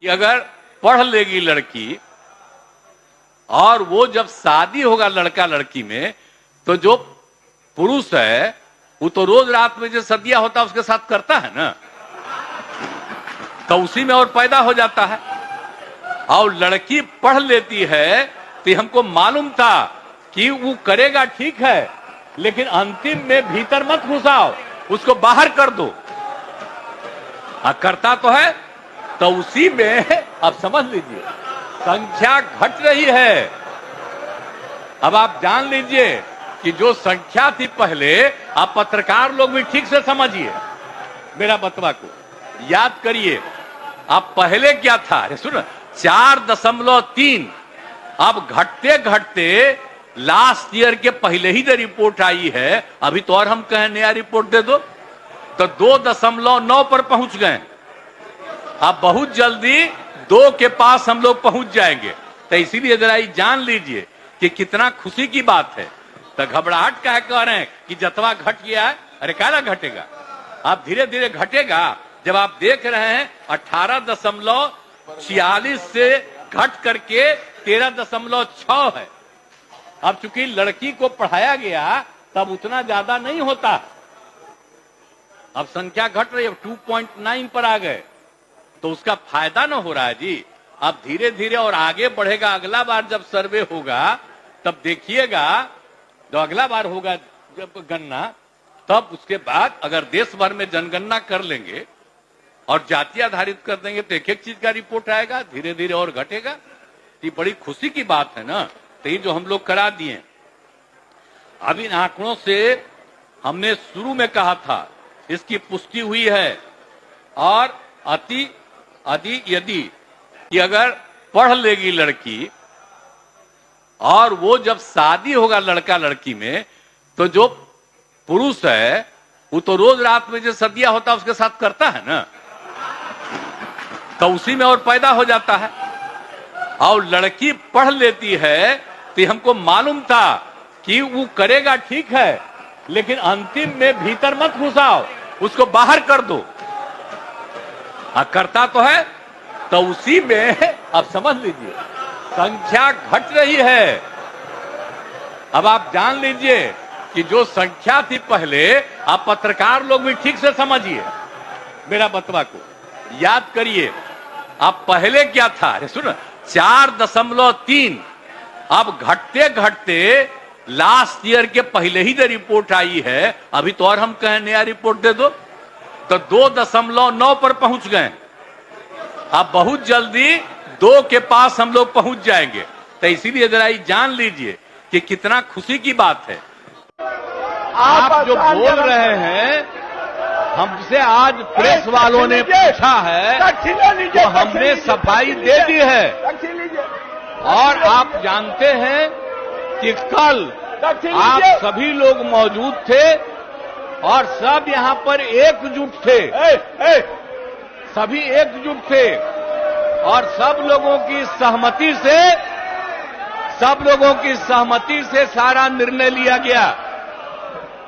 कि अगर पढ़ लेगी लड़की और वो जब शादी होगा लड़का लड़की में, तो जो पुरुष है वो तो रोज रात में जो सदिया होता है उसके साथ करता है ना, तो उसी में और पैदा हो जाता है। और लड़की पढ़ लेती है तो हमको मालूम था कि वो करेगा ठीक है, लेकिन अंतिम में भीतर मत घुसाओ, उसको बाहर कर दो। करता तो है, तो उसी में अब समझ लीजिए संख्या घट रही है। अब आप जान लीजिए कि जो संख्या थी पहले, आप पत्रकार लोग भी ठीक से समझिए मेरा बतवा को, याद करिए आप पहले क्या था। सुनो 4.3, अब घटते घटते लास्ट ईयर के पहले ही जो रिपोर्ट आई है, अभी तो और हम कहें नया रिपोर्ट दे दो, तो 2.9 पर पहुंच गए। अब बहुत जल्दी 2 के पास हम लोग पहुंच जाएंगे। तो इसीलिए जरा जान लीजिए कि कितना खुशी की बात है। तो घबराहट क्या कह रहे हैं कि जतवा घट गया है, अरे क्या घटेगा, आप धीरे धीरे घटेगा। जब आप देख रहे हैं 18.46 से घट करके 13.6 है। अब चूंकि लड़की को पढ़ाया गया तब उतना ज्यादा नहीं होता, अब संख्या घट रही है, 2.9 पर आ गए, तो उसका फायदा ना हो रहा है जी। अब धीरे धीरे और आगे बढ़ेगा। अगला बार जब सर्वे होगा तब देखिएगा, जो अगला बार होगा जब गणना, तब उसके बाद अगर देश भर में जनगणना कर लेंगे और जाति आधारित कर देंगे तो एक एक चीज का रिपोर्ट आएगा, धीरे धीरे और घटेगा। ये बड़ी खुशी की बात है ना। तो ये जो हम लोग करा दिए, अब इन आंकड़ों से हमने शुरू में कहा था, इसकी पुष्टि हुई है। और यदि कि अगर पढ़ लेगी लड़की और वो जब शादी होगा लड़का लड़की में, तो जो पुरुष है वो तो रोज रात में जो सदिया होता है उसके साथ करता है ना, तो उसी में और पैदा हो जाता है। और लड़की पढ़ लेती है तो हमको मालूम था कि वो करेगा ठीक है, लेकिन अंतिम में भीतर मत घुसाओ, उसको बाहर कर दो। करता तो है, तो उसी में अब समझ लीजिए संख्या घट रही है। अब आप जान लीजिए कि जो संख्या थी पहले, आप पत्रकार लोग भी ठीक से समझिए मेरा बतवा को, याद करिए आप पहले क्या था। सुनो 4.3, अब घटते घटते लास्ट ईयर के पहले ही जो रिपोर्ट आई है, अभी तो और हम कहें नया रिपोर्ट दे दो, तो 2.9 पर पहुंच गए। अब बहुत जल्दी 2 के पास हम लोग पहुंच जाएंगे। तो इसीलिए जरा जान लीजिए कि कितना खुशी की बात है। आप जो बोल रहे हैं, हमसे आज प्रेस वालों ने पूछा है तो हमने सफाई दे दी है। और आप जानते हैं कि कल आप सभी लोग मौजूद थे और सब यहां पर एकजुट थे, सभी एकजुट थे और सब लोगों की सहमति से सारा निर्णय लिया गया।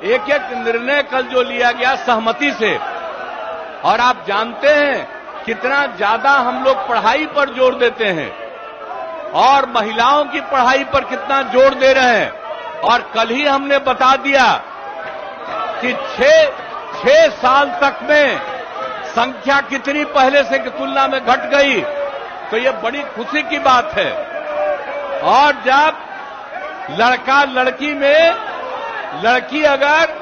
एक एक निर्णय कल जो लिया गया सहमति से। और आप जानते हैं कितना ज्यादा हम लोग पढ़ाई पर जोर देते हैं और महिलाओं की पढ़ाई पर कितना जोर दे रहे हैं। और कल ही हमने बता दिया कि 6 साल तक में संख्या कितनी पहले से की तुलना में घट गई, तो ये बड़ी खुशी की बात है। और जब लड़का लड़की में, लड़की अगर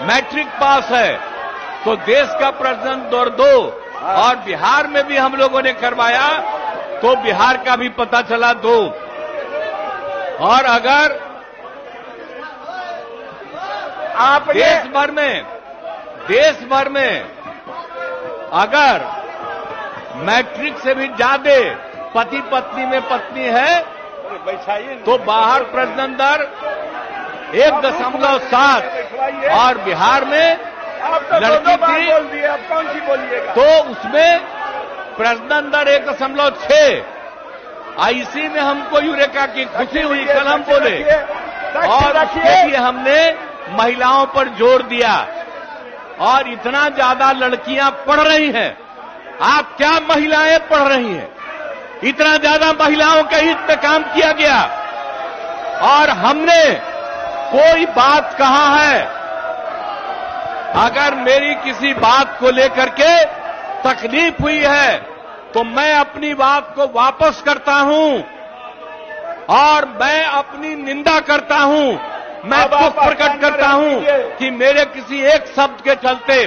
मैट्रिक पास है तो देश का प्रथम दौर 2, और बिहार में भी हम लोगों ने करवाया तो बिहार का भी पता चला 2। और अगर आप देश भर में अगर मैट्रिक से भी ज्यादा पति पत्नी में पत्नी है तो बाहर प्रजनन दर 1.7 और बिहार में लड़की थी तो उसमें प्रजनन दर 1.6। इसी में हमको यूरेका की खुशी हुई, कल हम बोले, और इसके लिए हमने महिलाओं पर जोर दिया। और इतना ज्यादा लड़कियां पढ़ रही हैं आप क्या महिलाएं पढ़ रही हैं? इतना ज्यादा महिलाओं के हित में काम किया गया और हमने कोई बात कहा है, अगर मेरी किसी बात को लेकर के तकलीफ हुई है तो मैं अपनी बात को वापस करता हूं और मैं अपनी निंदा करता हूं। मैं दुख प्रकट करता हूं कि मेरे किसी एक शब्द के चलते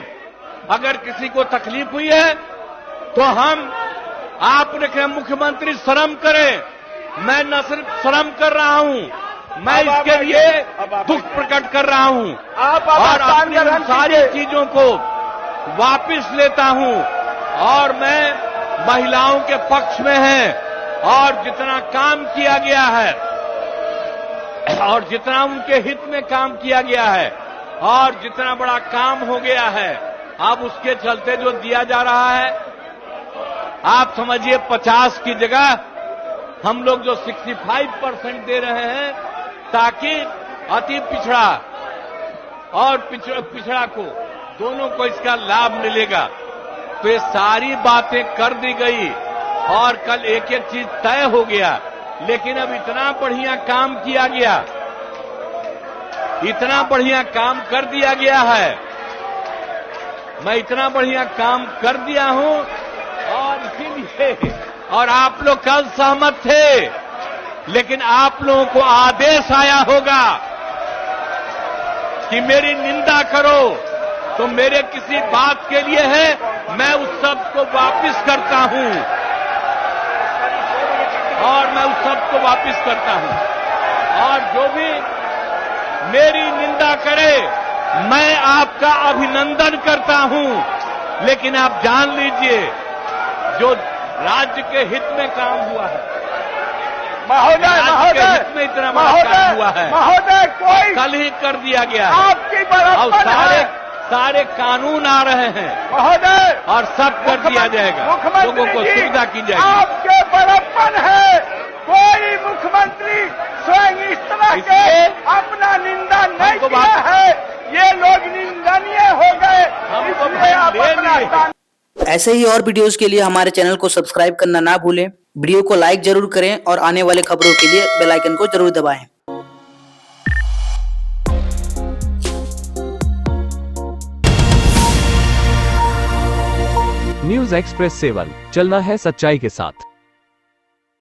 अगर किसी को तकलीफ हुई है तो आपने कहा मुख्यमंत्री शर्म करें। मैं न सिर्फ शर्म कर रहा हूं, मैं इसके लिए दुख प्रकट कर रहा हूं और अपनी उन सारी चीजों को वापस लेता हूं और मैं महिलाओं के पक्ष में है और जितना काम किया गया है और जितना उनके हित में काम किया गया है और जितना बड़ा काम हो गया है, अब उसके चलते जो दिया जा रहा है, आप समझिए 50 की जगह हम लोग जो 65% दे रहे हैं ताकि अति पिछड़ा और पिछड़ा को दोनों को इसका लाभ मिलेगा। तो ये सारी बातें कर दी गई और कल एक एक चीज तय हो गया, लेकिन अब इतना बढ़िया काम किया गया, इतना बढ़िया काम कर दिया गया है, मैं इतना बढ़िया काम कर दिया हूं और इसीलिए और आप लोग कल सहमत थे, लेकिन आप लोगों को आदेश आया होगा कि मेरी निंदा करो तो मेरे किसी बात के लिए है, मैं उस शब्द को वापस करता हूं और मैं उस शब्द को वापस करता हूं और जो भी मेरी निंदा करे मैं आपका अभिनंदन करता हूं। लेकिन आप जान लीजिए जो राज्य के हित में काम हुआ है, महोदय हित में इतना बड़ा काम हुआ है, महोदय कोई कल ही कर दिया गया है। आपकी और बड़प्पन सारे कानून आ रहे हैं महोदय और सब कर दिया जाएगा, लोगों को सुविधा की जाएगी। आपके बड़प्पन है, कोई मुख्यमंत्री स्वयं इस तरह के अपना निंदा नहीं किया है, ये लोग निंदनीय हो गए, इसलिए आप अपना स्थान। ऐसे ही और वीडियोस के लिए हमारे चैनल को सब्सक्राइब करना ना भूलें, वीडियो को लाइक जरूर करें और आने वाले खबरों के लिए बेल आइकन को जरूर दबाएं। न्यूज़ एक्सप्रेस 7, चलना है सच्चाई के साथ।